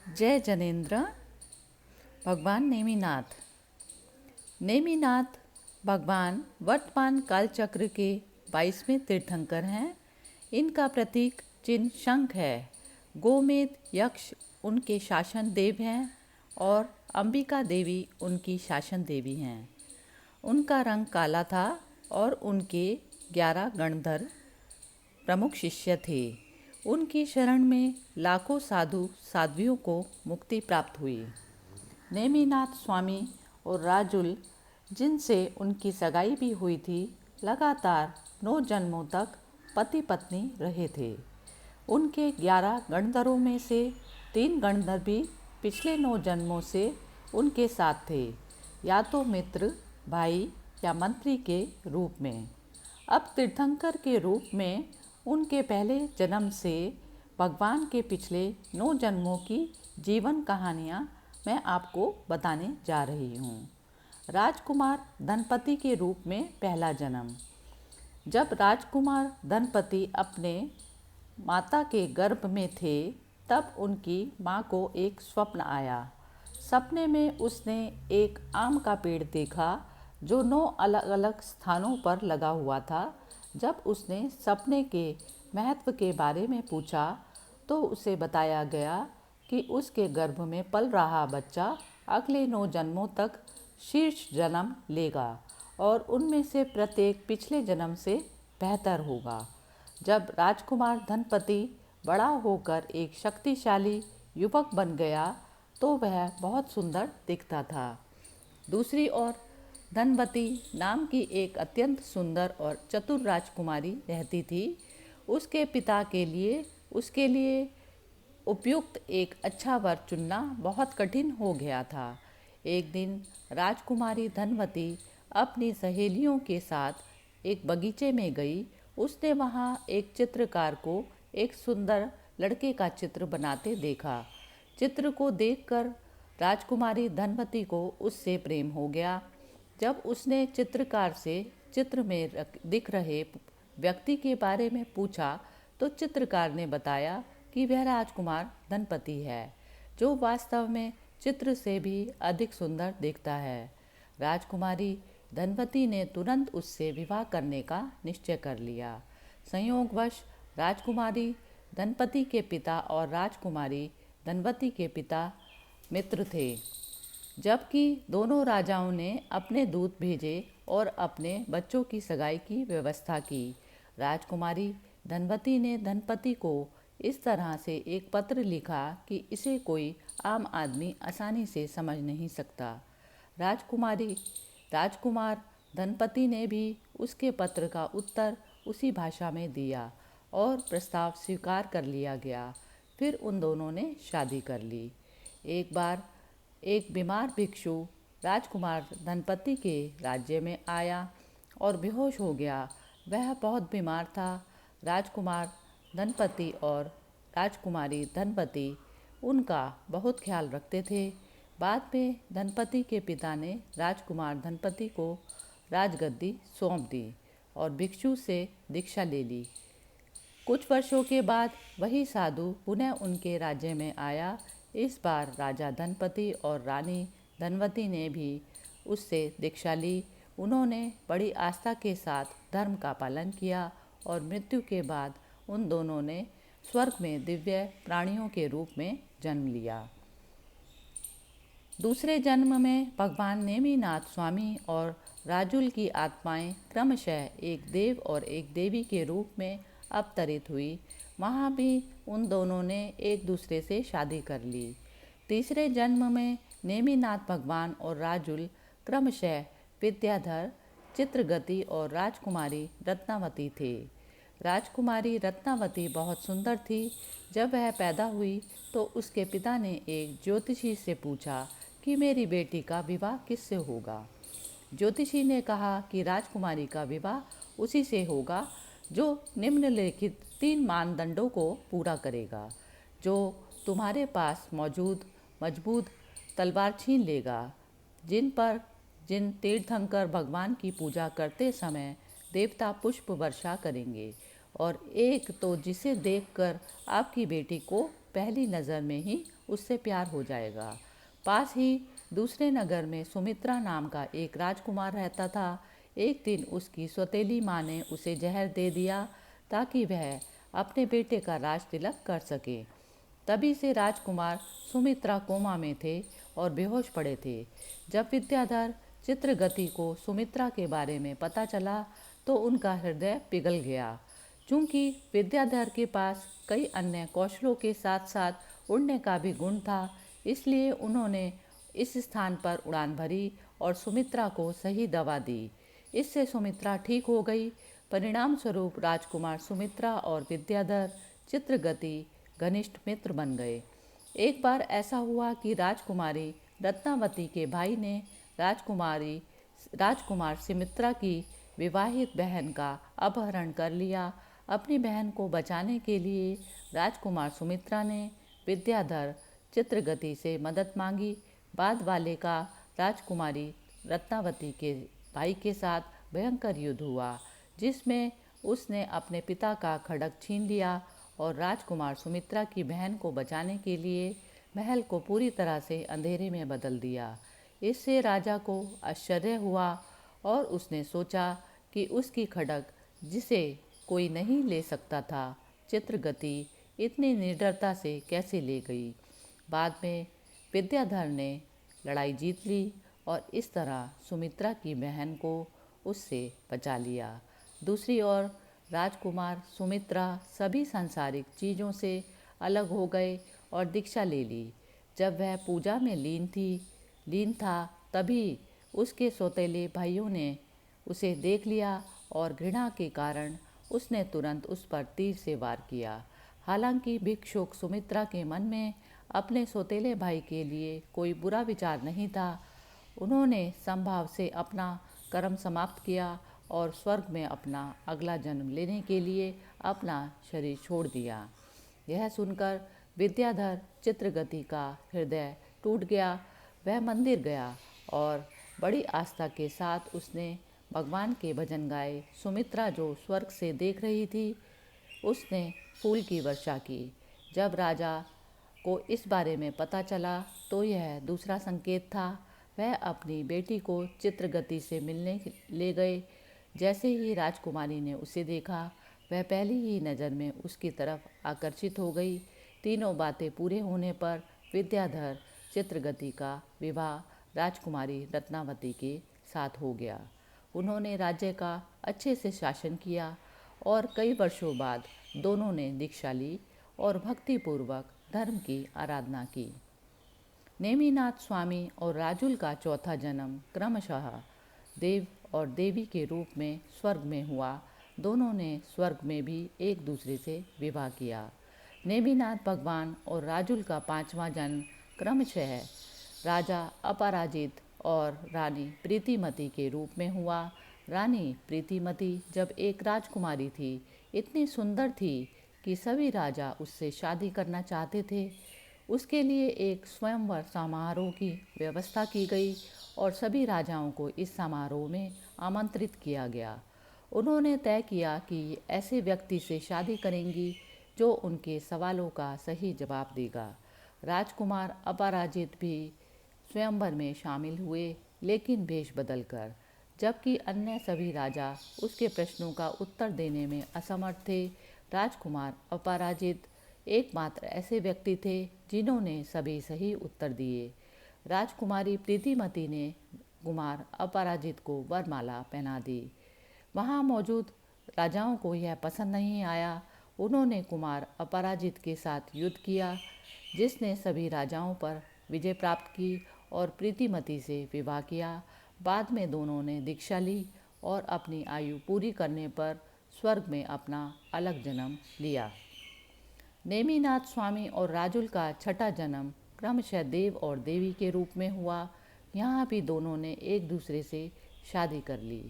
जय जनेन्द्र। भगवान नेमिनाथ। नेमिनाथ भगवान वर्तमान कालचक्र के 22वें तीर्थंकर हैं। इनका प्रतीक चिन्ह शंख है। गोमेद यक्ष उनके शासन देव हैं और अंबिका देवी उनकी शासन देवी हैं। उनका रंग काला था और उनके 11 गणधर प्रमुख शिष्य थे। उनकी शरण में लाखों साधु साध्वियों को मुक्ति प्राप्त हुई। नेमिनाथ स्वामी और राजुल, जिनसे उनकी सगाई भी हुई थी, लगातार 9 जन्मों तक पति पत्नी रहे थे। उनके 11 गणधरों में से 3 गणधर भी पिछले 9 जन्मों से उनके साथ थे, या तो मित्र, भाई या मंत्री के रूप में। अब तीर्थंकर के रूप में उनके पहले जन्म से भगवान के पिछले 9 जन्मों की जीवन कहानियाँ मैं आपको बताने जा रही हूँ। राजकुमार धनपति के रूप में पहला जन्म। जब राजकुमार धनपति अपने माता के गर्भ में थे, तब उनकी माँ को एक स्वप्न आया। सपने में उसने एक आम का पेड़ देखा जो 9 अलग अलग स्थानों पर लगा हुआ था। जब उसने सपने के महत्व के बारे में पूछा तो उसे बताया गया कि उसके गर्भ में पल रहा बच्चा अगले 9 जन्मों तक शीर्ष जन्म लेगा और उनमें से प्रत्येक पिछले जन्म से बेहतर होगा। जब राजकुमार धनपति बड़ा होकर एक शक्तिशाली युवक बन गया तो वह बहुत सुंदर दिखता था। दूसरी ओर धनवती नाम की एक अत्यंत सुंदर और चतुर राजकुमारी रहती थी। उसके पिता के लिए उसके लिए उपयुक्त एक अच्छा वर चुनना बहुत कठिन हो गया था। एक दिन राजकुमारी धनवती अपनी सहेलियों के साथ एक बगीचे में गई। उसने वहाँ एक चित्रकार को एक सुंदर लड़के का चित्र बनाते देखा। चित्र को देखकर राजकुमारी धनवती को उससे प्रेम हो गया। जब उसने चित्रकार से चित्र में दिख रहे व्यक्ति के बारे में पूछा तो चित्रकार ने बताया कि वह राजकुमार धनपति है, जो वास्तव में चित्र से भी अधिक सुंदर दिखता है। राजकुमारी धनवती ने तुरंत उससे विवाह करने का निश्चय कर लिया। संयोगवश राजकुमारी धनपति के पिता और राजकुमारी धनवती के पिता मित्र थे, जबकि दोनों राजाओं ने अपने दूत भेजे और अपने बच्चों की सगाई की व्यवस्था की। राजकुमारी धनवती ने धनपति को इस तरह से एक पत्र लिखा कि इसे कोई आम आदमी आसानी से समझ नहीं सकता। राजकुमार धनपति ने भी उसके पत्र का उत्तर उसी भाषा में दिया और प्रस्ताव स्वीकार कर लिया गया। फिर उन दोनों ने शादी कर ली। एक बार एक बीमार भिक्षु राजकुमार धनपति के राज्य में आया और बेहोश हो गया। वह बहुत बीमार था। राजकुमार धनपति और राजकुमारी धनपति उनका बहुत ख्याल रखते थे। बाद में धनपति के पिता ने राजकुमार धनपति को राजगद्दी सौंप दी और भिक्षु से दीक्षा ले ली। कुछ वर्षों के बाद वही साधु पुनः उनके राज्य में आया। इस बार राजा धनपति और रानी धनवती ने भी उससे दीक्षा ली। उन्होंने बड़ी आस्था के साथ धर्म का पालन किया और मृत्यु के बाद उन दोनों ने स्वर्ग में दिव्य प्राणियों के रूप में जन्म लिया। दूसरे जन्म में भगवान नेमिनाथ स्वामी और राजुल की आत्माएं क्रमशः एक देव और एक देवी के रूप में अवतरित हुई। वहाँ भी उन दोनों ने एक दूसरे से शादी कर ली। तीसरे जन्म में नेमिनाथ भगवान और राजुल क्रमशः विद्याधर, चित्रगति और राजकुमारी रत्नावती थे। राजकुमारी रत्नावती बहुत सुंदर थी। जब वह पैदा हुई तो उसके पिता ने एक ज्योतिषी से पूछा कि मेरी बेटी का विवाह किससे होगा। ज्योतिषी ने कहा कि राजकुमारी का विवाह उसी से होगा जो निम्नलिखित 3 मानदंडों को पूरा करेगा, जो तुम्हारे पास मौजूद मजबूत तलवार छीन लेगा, जिन तीर्थंकर भगवान की पूजा करते समय देवता पुष्प वर्षा करेंगे, और एक तो जिसे देखकर आपकी बेटी को पहली नज़र में ही उससे प्यार हो जाएगा। पास ही दूसरे नगर में सुमित्रा नाम का एक राजकुमार रहता था। एक दिन उसकी सौतेली माँ ने उसे जहर दे दिया ताकि वह अपने बेटे का राज तिलक कर सके। तभी से राजकुमार सुमित्रा कोमा में थे और बेहोश पड़े थे। जब विद्याधर चित्रगति को सुमित्रा के बारे में पता चला तो उनका हृदय पिघल गया। चूंकि विद्याधर के पास कई अन्य कौशलों के साथ साथ उड़ने का भी गुण था, इसलिए उन्होंने इस स्थान पर उड़ान भरी और सुमित्रा को सही दवा दी। इससे सुमित्रा ठीक हो गई। परिणाम स्वरूप राजकुमार सुमित्रा और विद्याधर चित्रगति घनिष्ठ मित्र बन गए। एक बार ऐसा हुआ कि राजकुमारी रत्नावती के भाई ने राजकुमार सुमित्रा की विवाहित बहन का अपहरण कर लिया। अपनी बहन को बचाने के लिए राजकुमार सुमित्रा ने विद्याधर चित्रगति से मदद मांगी। बाद वाले का राजकुमारी रत्नावती के भाई के साथ भयंकर युद्ध हुआ, जिसमें उसने अपने पिता का खड्ग छीन लिया और राजकुमार सुमित्रा की बहन को बचाने के लिए महल को पूरी तरह से अंधेरे में बदल दिया। इससे राजा को आश्चर्य हुआ और उसने सोचा कि उसकी खड्ग, जिसे कोई नहीं ले सकता था, चित्रगति इतनी निडरता से कैसे ले गई। बाद में विद्याधर ने लड़ाई जीत ली और इस तरह सुमित्रा की बहन को उससे बचा लिया। दूसरी ओर राजकुमार सुमित्रा सभी सांसारिक चीज़ों से अलग हो गए और दीक्षा ले ली। जब वह पूजा में लीन था तभी उसके सौतेले भाइयों ने उसे देख लिया और घृणा के कारण उसने तुरंत उस पर तीर से वार किया। हालांकि भिक्षुक सुमित्रा के मन में अपने सौतेले भाई के लिए कोई बुरा विचार नहीं था। उन्होंने समभाव से अपना कर्म समाप्त किया और स्वर्ग में अपना अगला जन्म लेने के लिए अपना शरीर छोड़ दिया। यह सुनकर विद्याधर चित्रगति का हृदय टूट गया। वह मंदिर गया और बड़ी आस्था के साथ उसने भगवान के भजन गाए। सुमित्रा जो स्वर्ग से देख रही थी, उसने फूल की वर्षा की। जब राजा को इस बारे में पता चला तो यह दूसरा संकेत था। वह अपनी बेटी को चित्रगति से मिलने ले गए। जैसे ही राजकुमारी ने उसे देखा, वह पहली ही नज़र में उसकी तरफ आकर्षित हो गई। तीनों बातें पूरे होने पर विद्याधर चित्रगति का विवाह राजकुमारी रत्नावती के साथ हो गया। उन्होंने राज्य का अच्छे से शासन किया और कई वर्षों बाद दोनों ने दीक्षा ली और भक्तिपूर्वक धर्म की आराधना की। नेमिनाथ स्वामी और राजुल का चौथा जन्म क्रमशः देव और देवी के रूप में स्वर्ग में हुआ। दोनों ने स्वर्ग में भी एक दूसरे से विवाह किया। नेमिनाथ भगवान और राजुल का पांचवा जन्म क्रमशः राजा अपराजित और रानी प्रीतिमती के रूप में हुआ। रानी प्रीतिमती जब एक राजकुमारी थी, इतनी सुंदर थी कि सभी राजा उससे शादी करना चाहते थे। उसके लिए एक स्वयंवर समारोह की व्यवस्था की गई और सभी राजाओं को इस समारोह में आमंत्रित किया गया। उन्होंने तय किया कि ऐसे व्यक्ति से शादी करेंगी जो उनके सवालों का सही जवाब देगा। राजकुमार अपराजित भी स्वयंवर में शामिल हुए, लेकिन भेष बदलकर, जबकि अन्य सभी राजा उसके प्रश्नों का उत्तर देने में असमर्थ थे। राजकुमार अपराजित एकमात्र ऐसे व्यक्ति थे जिन्होंने सभी सही उत्तर दिए। राजकुमारी प्रीतिमती ने कुमार अपराजित को वरमाला पहना दी। वहाँ मौजूद राजाओं को यह पसंद नहीं आया। उन्होंने कुमार अपराजित के साथ युद्ध किया, जिसने सभी राजाओं पर विजय प्राप्त की और प्रीतिमती से विवाह किया। बाद में दोनों ने दीक्षा ली और अपनी आयु पूरी करने पर स्वर्ग में अपना अलग जन्म लिया। नेमिनाथ स्वामी और राजुल का छठा जन्म क्रमशः देव और देवी के रूप में हुआ। यहाँ भी दोनों ने एक दूसरे से शादी कर ली।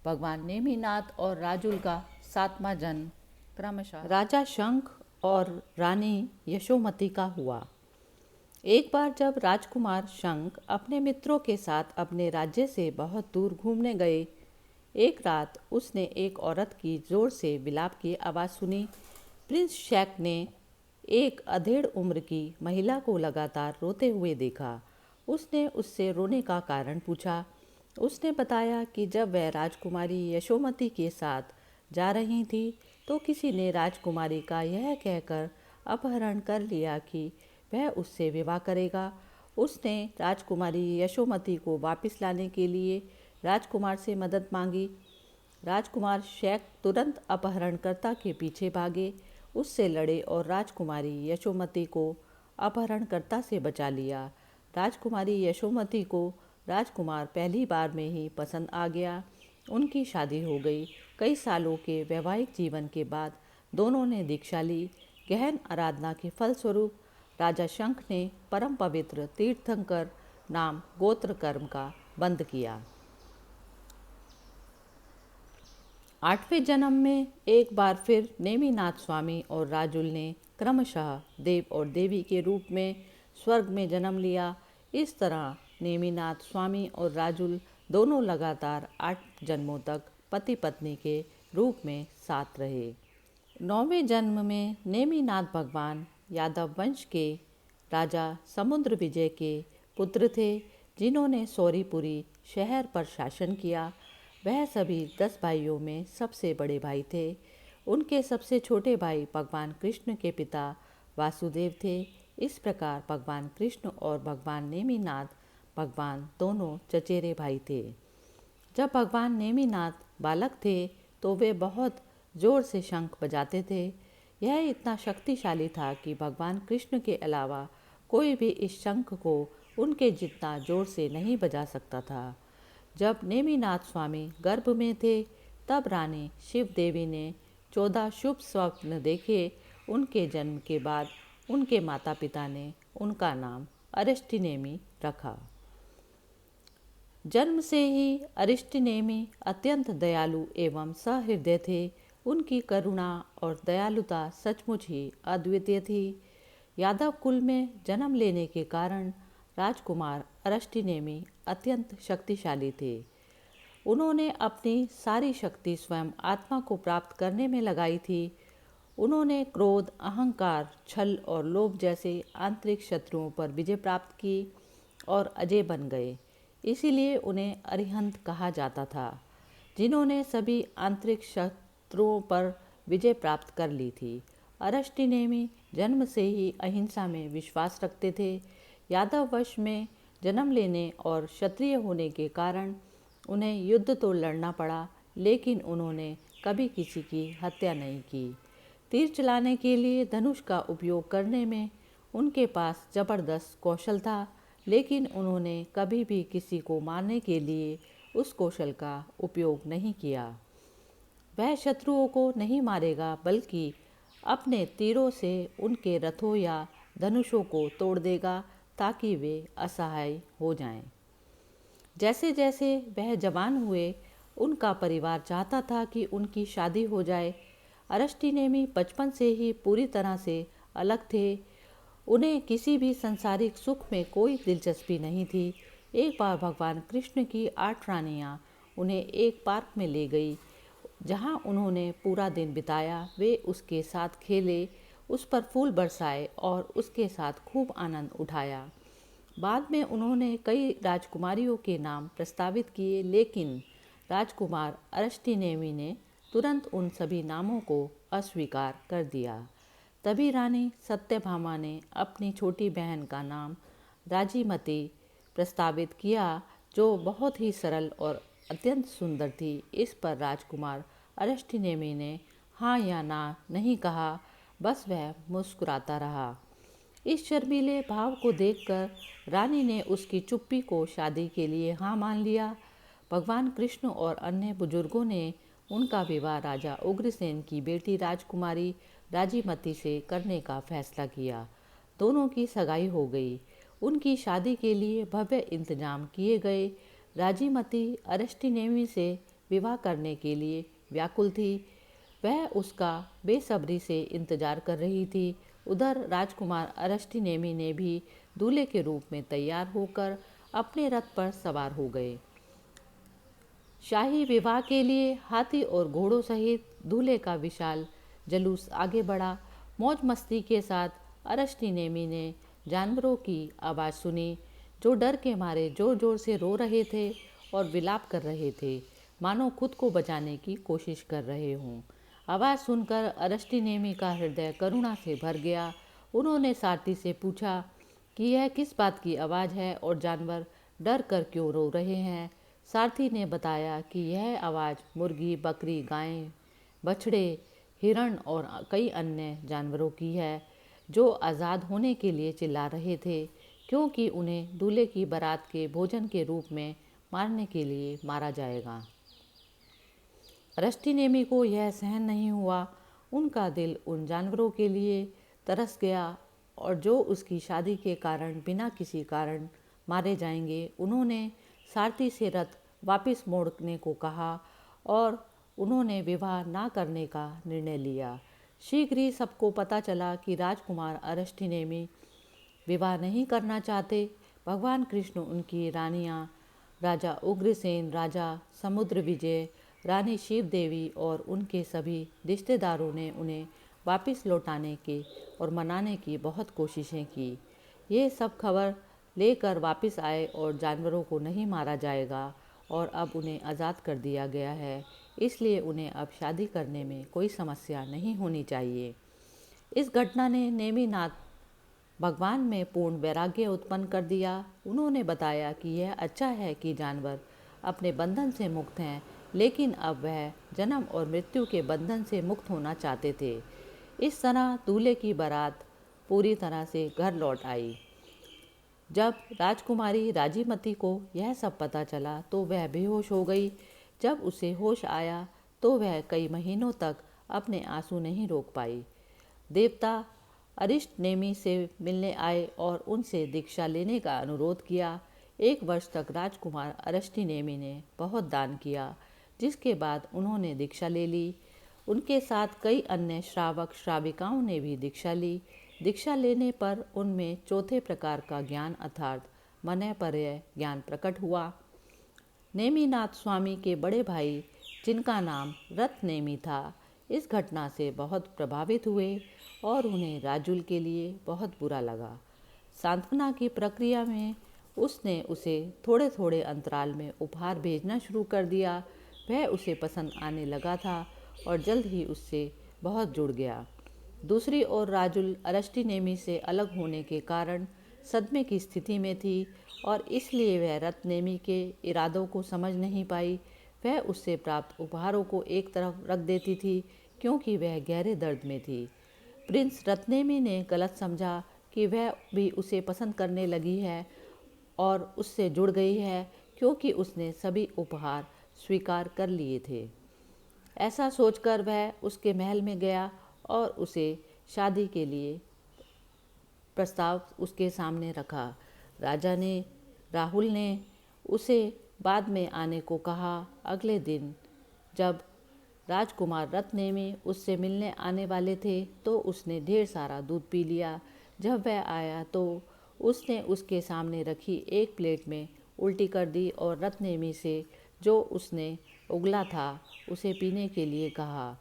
भगवान नेमिनाथ और राजुल का सातवां जन्म क्रमशः राजा शंख और रानी यशोमती का हुआ। एक बार जब राजकुमार शंख अपने मित्रों के साथ अपने राज्य से बहुत दूर घूमने गए, एक रात उसने एक औरत की जोर से विलाप की आवाज़ सुनी। प्रिंस शैक ने एक अधेड़ उम्र की महिला को लगातार रोते हुए देखा। उसने उससे रोने का कारण पूछा। उसने बताया कि जब वह राजकुमारी यशोमती के साथ जा रही थी तो किसी ने राजकुमारी का यह कहकर अपहरण कर लिया कि वह उससे विवाह करेगा। उसने राजकुमारी यशोमती को वापस लाने के लिए राजकुमार से मदद मांगी। राजकुमार शैक तुरंत अपहरणकर्ता के पीछे भागे, उससे लड़े और राजकुमारी यशोमती को अपहरणकर्ता से बचा लिया। राजकुमारी यशोमती को राजकुमार पहली बार में ही पसंद आ गया। उनकी शादी हो गई। कई सालों के वैवाहिक जीवन के बाद दोनों ने दीक्षा ली। गहन आराधना के फलस्वरूप राजा शंख ने परम पवित्र तीर्थंकर नाम गोत्र कर्म का बंद किया। 8वें जन्म में एक बार फिर नेमिनाथ स्वामी और राजुल ने क्रमशः देव और देवी के रूप में स्वर्ग में जन्म लिया। इस तरह नेमिनाथ स्वामी और राजुल दोनों लगातार 8 जन्मों तक पति पत्नी के रूप में साथ रहे। 9वें जन्म में नेमिनाथ भगवान यादव वंश के राजा समुद्र विजय के पुत्र थे, जिन्होंने सौरीपुरी शहर पर शासन किया। वह सभी 10 भाइयों में सबसे बड़े भाई थे। उनके सबसे छोटे भाई भगवान कृष्ण के पिता वासुदेव थे। इस प्रकार भगवान कृष्ण और भगवान नेमिनाथ भगवान दोनों चचेरे भाई थे। जब भगवान नेमिनाथ बालक थे तो वे बहुत जोर से शंख बजाते थे। यह इतना शक्तिशाली था कि भगवान कृष्ण के अलावा कोई भी इस शंख को उनके जितना जोर से नहीं बजा सकता था। जब नेमिनाथ स्वामी गर्भ में थे तब रानी शिव देवी ने 14 शुभ स्वप्न देखे। उनके जन्म के बाद उनके माता पिता ने उनका नाम अरिष्टिनेमि रखा। जन्म से ही अरिष्टिनेमि अत्यंत दयालु एवं सहृदय थे। उनकी करुणा और दयालुता सचमुच ही अद्वितीय थी। यादव कुल में जन्म लेने के कारण राजकुमार अरिष्टिनेमि अत्यंत शक्तिशाली थे। उन्होंने अपनी सारी शक्ति स्वयं आत्मा को प्राप्त करने में लगाई थी। उन्होंने क्रोध, अहंकार, छल और लोभ जैसे आंतरिक शत्रुओं पर विजय प्राप्त की और अजय बन गए। इसीलिए उन्हें अरिहंत कहा जाता था, जिन्होंने सभी आंतरिक शत्रुओं पर विजय प्राप्त कर ली थी। अरिष्टिनेमि जन्म से ही अहिंसा में विश्वास रखते थे। यादव वंश में जन्म लेने और क्षत्रिय होने के कारण उन्हें युद्ध तो लड़ना पड़ा, लेकिन उन्होंने कभी किसी की हत्या नहीं की। तीर चलाने के लिए धनुष का उपयोग करने में उनके पास जबरदस्त कौशल था, लेकिन उन्होंने कभी भी किसी को मारने के लिए उस कौशल का उपयोग नहीं किया। वह शत्रुओं को नहीं मारेगा, बल्कि अपने तीरों से उनके रथों या धनुषों को तोड़ देगा ताकि वे असहाय हो जाएं। जैसे जैसे वह जवान हुए, उनका परिवार चाहता था कि उनकी शादी हो जाए। अरिष्टिनेमि बचपन से ही पूरी तरह से अलग थे। उन्हें किसी भी सांसारिक सुख में कोई दिलचस्पी नहीं थी। एक बार भगवान कृष्ण की 8 रानियाँ उन्हें एक पार्क में ले गई, जहाँ उन्होंने पूरा दिन बिताया। वे उसके साथ खेले, उस पर फूल बरसाए और उसके साथ खूब आनंद उठाया। बाद में उन्होंने कई राजकुमारियों के नाम प्रस्तावित किए, लेकिन राजकुमार अरिष्टिनेमि ने तुरंत उन सभी नामों को अस्वीकार कर दिया। तभी रानी सत्यभामा ने अपनी छोटी बहन का नाम राजीमती प्रस्तावित किया, जो बहुत ही सरल और अत्यंत सुंदर थी। इस पर राजकुमार अरिष्टिनेमि ने हाँ या ना नहीं कहा, बस वह मुस्कुराता रहा। इस शर्मीले भाव को देखकर रानी ने उसकी चुप्पी को शादी के लिए हाँ मान लिया। भगवान कृष्ण और अन्य बुजुर्गों ने उनका विवाह राजा उग्रसेन की बेटी राजकुमारी राजीमती से करने का फैसला किया। दोनों की सगाई हो गई। उनकी शादी के लिए भव्य इंतजाम किए गए। राजीमती अरिष्टिनेमि से विवाह करने के लिए व्याकुल थी। वह उसका बेसब्री से इंतजार कर रही थी। उधर राजकुमार अरिष्टिनेमि ने भी दूल्हे के रूप में तैयार होकर अपने रथ पर सवार हो गए। शाही विवाह के लिए हाथी और घोड़ों सहित दूल्हे का विशाल जुलूस आगे बढ़ा। मौज मस्ती के साथ अरष्टिनेमी ने जानवरों की आवाज़ सुनी, जो डर के मारे जोर जोर से रो रहे थे और विलाप कर रहे थे, मानो खुद को बचाने की कोशिश कर रहे हों। आवाज़ सुनकर अरष्टिनेमी का हृदय करुणा से भर गया। उन्होंने सारथी से पूछा कि यह किस बात की आवाज़ है और जानवर डर कर क्यों रो रहे हैं। सारथी ने बताया कि यह आवाज़ मुर्गी, बकरी, गाय, बछड़े, हिरण और कई अन्य जानवरों की है, जो आज़ाद होने के लिए चिल्ला रहे थे, क्योंकि उन्हें दूल्हे की बारात के भोजन के रूप में मारने के लिए मारा जाएगा। अरष्टिनेमी को यह सहन नहीं हुआ। उनका दिल उन जानवरों के लिए तरस गया और जो उसकी शादी के कारण बिना किसी कारण मारे जाएंगे। उन्होंने सारथी से रथ वापस मोड़ने को कहा और उन्होंने विवाह ना करने का निर्णय लिया। शीघ्र ही सबको पता चला कि राजकुमार अरष्टिनेमी विवाह नहीं करना चाहते। भगवान कृष्ण, उनकी रानियां, राजा उग्रसेन, राजा समुद्र विजय, रानी शिव देवी और उनके सभी रिश्तेदारों ने उन्हें वापस लौटाने के और मनाने की बहुत कोशिशें की। ये सब खबर लेकर वापस आए और जानवरों को नहीं मारा जाएगा और अब उन्हें आज़ाद कर दिया गया है, इसलिए उन्हें अब शादी करने में कोई समस्या नहीं होनी चाहिए। इस घटना ने नेमिनाथ भगवान में पूर्ण वैराग्य उत्पन्न कर दिया। उन्होंने बताया कि यह अच्छा है कि जानवर अपने बंधन से मुक्त हैं, लेकिन अब वह जन्म और मृत्यु के बंधन से मुक्त होना चाहते थे। इस तरह दूल्हे की बारात पूरी तरह से घर लौट आई। जब राजकुमारी राजीमती को यह सब पता चला तो वह बेहोश हो गई। जब उसे होश आया तो वह कई महीनों तक अपने आंसू नहीं रोक पाई। देवता अरिष्टनेमी से मिलने आए और उनसे दीक्षा लेने का अनुरोध किया। 1 वर्ष तक राजकुमार अरष्टिनेमी ने बहुत दान किया, जिसके बाद उन्होंने दीक्षा ले ली। उनके साथ कई अन्य श्रावक श्राविकाओं ने भी दीक्षा ली। दीक्षा लेने पर उनमें चौथे प्रकार का ज्ञान अर्थात मनःपर्य ज्ञान प्रकट हुआ। नेमिनाथ स्वामी के बड़े भाई, जिनका नाम रत्नेमी था, इस घटना से बहुत प्रभावित हुए और उन्हें राजुल के लिए बहुत बुरा लगा। सांत्वना की प्रक्रिया में उसने उसे थोड़े थोड़े अंतराल में उपहार भेजना शुरू कर दिया। वह उसे पसंद आने लगा था और जल्द ही उससे बहुत जुड़ गया। दूसरी ओर राजुल अरष्टिनेमी से अलग होने के कारण सदमे की स्थिति में थी और इसलिए वह रत्नेमी के इरादों को समझ नहीं पाई। वह उससे प्राप्त उपहारों को एक तरफ रख देती थी, क्योंकि वह गहरे दर्द में थी। प्रिंस रत्नेमी ने गलत समझा कि वह भी उसे पसंद करने लगी है और उससे जुड़ गई है, क्योंकि उसने सभी उपहार स्वीकार कर लिए थे। ऐसा सोचकर वह उसके महल में गया और उसे शादी के लिए प्रस्ताव उसके सामने रखा। राहुल ने उसे बाद में आने को कहा। अगले दिन जब राजकुमार रत्नेमी उससे मिलने आने वाले थे तो उसने ढेर सारा दूध पी लिया। जब वह आया तो उसने उसके सामने रखी एक प्लेट में उल्टी कर दी और रत्नेमी से, जो उसने उगला था, उसे पीने के लिए कहा।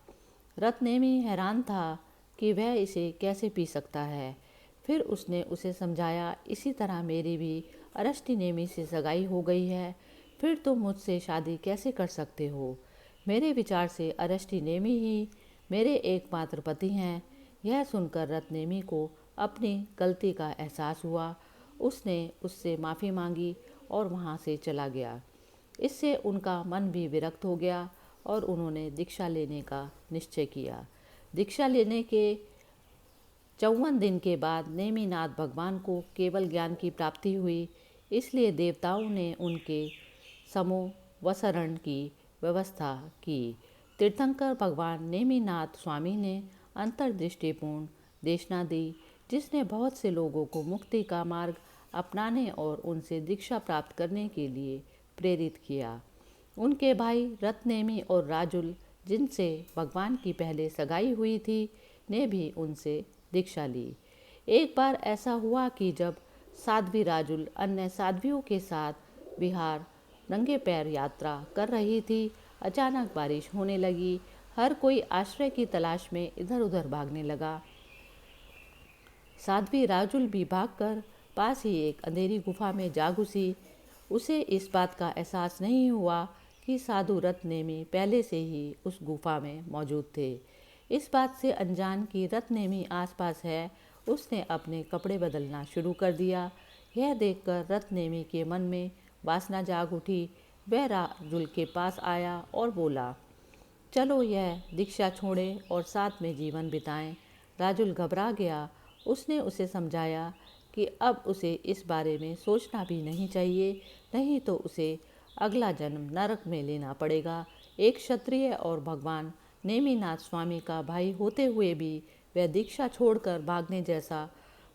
रत्नेमी हैरान था कि वह इसे कैसे पी सकता है। फिर उसने उसे समझाया, इसी तरह मेरी भी अरष्टिनेमी से सगाई हो गई है, फिर तुम मुझसे शादी कैसे कर सकते हो? मेरे विचार से अरष्टिनेमी ही मेरे एकमात्र पति हैं। यह सुनकर रत्नेमी को अपनी गलती का एहसास हुआ। उसने उससे माफ़ी मांगी और वहाँ से चला गया। इससे उनका मन भी विरक्त हो गया और उन्होंने दीक्षा लेने का निश्चय किया। दीक्षा लेने के 54 दिन के बाद नेमिनाथ भगवान को केवल ज्ञान की प्राप्ति हुई, इसलिए देवताओं ने उनके समोवसरण की व्यवस्था की। तीर्थंकर भगवान नेमिनाथ स्वामी ने अंतर्दृष्टिपूर्ण देशना दी, जिसने बहुत से लोगों को मुक्ति का मार्ग अपनाने और उनसे दीक्षा प्राप्त करने के लिए प्रेरित किया। उनके भाई रत्नेमी और राजुल, जिनसे भगवान की पहले सगाई हुई थी, ने भी उनसे दीक्षा ली। एक बार ऐसा हुआ कि जब साध्वी राजुल अन्य साध्वियों के साथ विहार नंगे पैर यात्रा कर रही थी, अचानक बारिश होने लगी। हर कोई आश्रय की तलाश में इधर उधर भागने लगा। साध्वी राजुल भी भागकर पास ही एक अंधेरी गुफा में जा घुसी। उसे इस बात का एहसास नहीं हुआ कि साधु रत्नेमी पहले से ही उस गुफा में मौजूद थे। इस बात से अनजान कि रत्नेमी आसपास है, उसने अपने कपड़े बदलना शुरू कर दिया। यह देखकर रत्नेमी के मन में वासना जाग उठी। वह राजुल के पास आया और बोला, चलो यह दीक्षा छोड़ें और साथ में जीवन बिताएं। राजुल घबरा गया। उसने उसे समझाया कि अब उसे इस बारे में सोचना भी नहीं चाहिए, नहीं तो उसे अगला जन्म नरक में लेना पड़ेगा। एक क्षत्रिय और भगवान नेमिनाथ स्वामी का भाई होते हुए भी वह दीक्षा छोड़कर भागने जैसा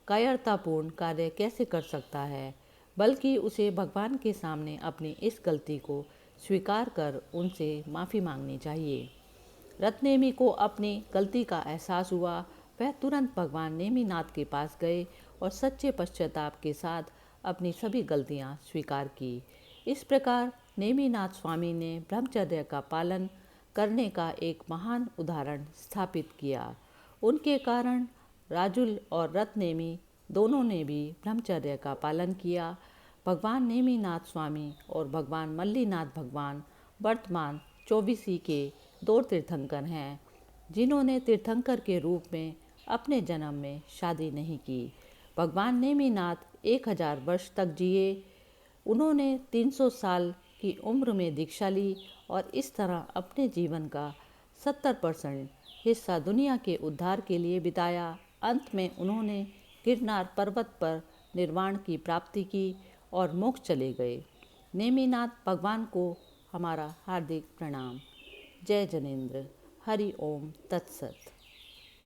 कायरतापूर्ण कार्य कैसे कर सकता है। बल्कि उसे भगवान के सामने अपनी इस गलती को स्वीकार कर उनसे माफ़ी मांगनी चाहिए। रत्नेमी को अपनी गलती का एहसास हुआ। वह तुरंत भगवान नेमिनाथ के पास गए और सच्चे पश्चाताप के साथ अपनी सभी गलतियां स्वीकार की। इस प्रकार नेमिनाथ स्वामी ने ब्रह्मचर्य का पालन करने का एक महान उदाहरण स्थापित किया। उनके कारण राजुल और रत्नेमी दोनों ने भी ब्रह्मचर्य का पालन किया। भगवान नेमिनाथ स्वामी और भगवान मल्लीनाथ भगवान वर्तमान चौबीसी के दो तीर्थंकर हैं, जिन्होंने तीर्थंकर के रूप में अपने जन्म में शादी नहीं की। भगवान नेमिनाथ 1000 वर्ष तक जिए। उन्होंने 300 साल की उम्र में दीक्षा ली और इस तरह अपने जीवन का 70% हिस्सा दुनिया के उद्धार के लिए बिताया। अंत में उन्होंने गिरनार पर्वत पर निर्वाण की प्राप्ति की और मोक्ष चले गए। नेमिनाथ भगवान को हमारा हार्दिक प्रणाम। जय जनेन्द्र। हरि ओम तत्सत।